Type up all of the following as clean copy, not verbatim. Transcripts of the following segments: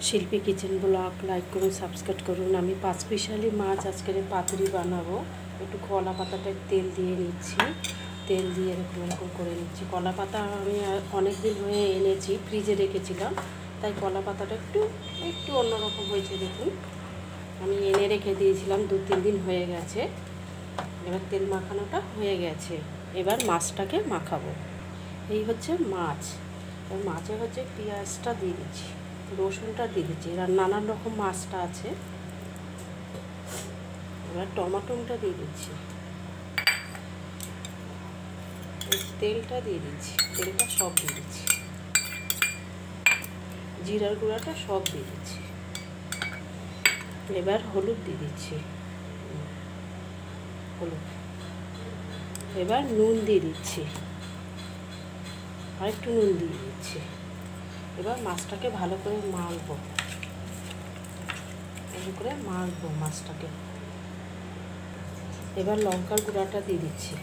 শিল্পী kitchen blog like করুন, subscribe করুন। আমি 5 পিসালি মাছ আজকের পাতুরি বানাবো। একটু কলা পাতাটা তেল দিয়ে নিচ্ছি, তেল দিয়ে এরকম এরকম করে নিচ্ছি। কলা পাতা আমি অনেক দিন হয়ে এনেছি, ফ্রিজে রেখেছিলাম, তাই কলা পাতাটা একটু একটু অন্যরকম হয়েছে। দেখুন, আমি এনে রেখে দিয়েছিলাম, 2-3 দিন হয়ে গেছে। এবার তেল মাখানোটা হয়ে গেছে, এবার মাছটাকে মাখাবো। এই হচ্ছে মাছ। এবার মাছে হচ্ছে পেঁয়াজটা দিয়ে দিচ্ছি, রসুনটা দিয়ে দিচ্ছি, এবার নানান রকম মাছটা আছে। এবার টমাটোটা দিয়ে দিচ্ছি, তেলটা দিয়ে দিচ্ছি, তেলটা সব দিয়ে দিচ্ছি, জিরার গুঁড়াটা সব দিয়ে দিচ্ছি। এবার হলুদ দিয়ে দিচ্ছি, হলুদ। এবার নুন দিয়ে দিচ্ছি, আর একটু নুন দিয়ে দিচ্ছি। এবার মাছটাকে ভালো করে মাখবো, ভালো করে মাখবো মাছটাকে। এবার লঙ্কার গুঁড়াটা দিয়ে দিচ্ছি,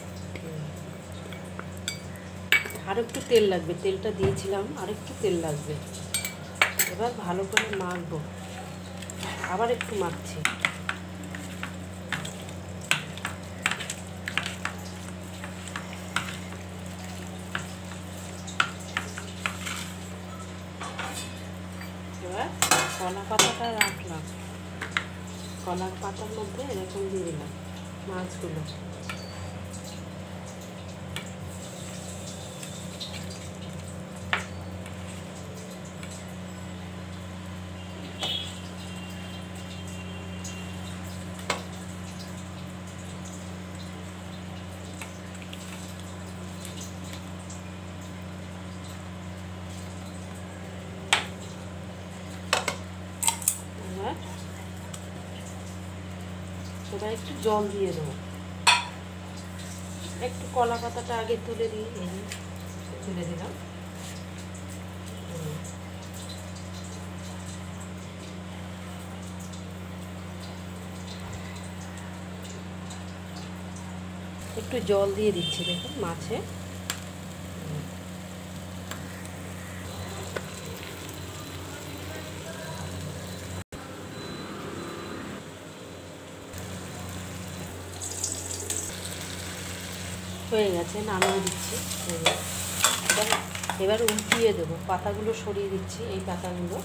আর একটু তেল লাগবে, তেলটা দিয়েছিলাম, আর একটু তেল লাগবে। এবার ভালো করে মাখবো, আবার একটু মাখছি। এবার কলা পাতাটা রাখলাম, কলার পাতার মধ্যে এরকম দিয়ে দিলাম মাছগুলো। এবার একটু জল দিয়ে দেবো, একটু কলা পাতাটা আগে তুলে দিই, তুলে দিলাম। একটু জল দিয়ে দিচ্ছি, দেখুন মাছে। হয়ে গেছে, নামিয়ে দিচ্ছি। এবার উল্টিয়ে দেবো, পাতাগুলো সরিয়ে দিচ্ছি, এই পাতাগুলো।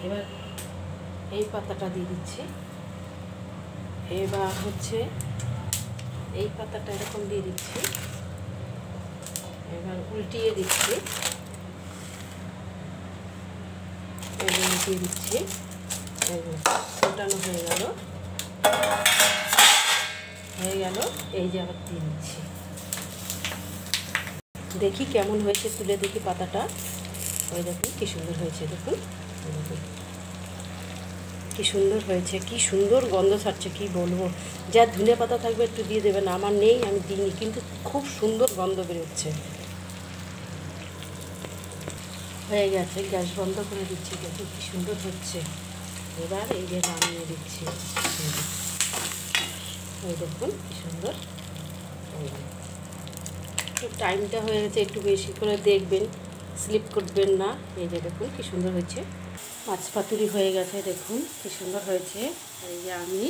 এবার এই পাতাটা দিয়ে দিচ্ছি। এবার হচ্ছে এই পাতাটা এরকম দিয়ে দিচ্ছি। এবার উল্টিয়ে দিচ্ছি, এবার উল্টিয়ে দিচ্ছি। উল্টানো হয়ে গেল, এই যে আবার দিয়ে দিচ্ছি। দেখি কেমন হয়েছে, তুলে দেখি পাতাটা। ওই দেখুন কি সুন্দর হয়েছে, দেখুন কি সুন্দর হয়েছে, কি সুন্দর গন্ধ ছাড়ছে, কি বলবো। যা ধনে পাতা থাকবে একটু দিয়ে দেবেন, আমার নেই, আমি দিইনি, কিন্তু খুব সুন্দর গন্ধ বেরোচ্ছে। হয়ে গেছে, গ্যাস বন্ধ করে দিচ্ছি, দেখুন কি সুন্দর হচ্ছে। এবার এই যে নামিয়ে দিচ্ছি, ওই দেখুন কি সুন্দর। একটু টাইমটা হয়ে গেছে, একটু বেশি করে দেখবেন, স্লিপ করবেন না। এই যে দেখুন কি সুন্দর হয়েছে, মাছ পাতুরি হয়ে গেছে, দেখুন কি সুন্দর হয়েছে। এই যে আমি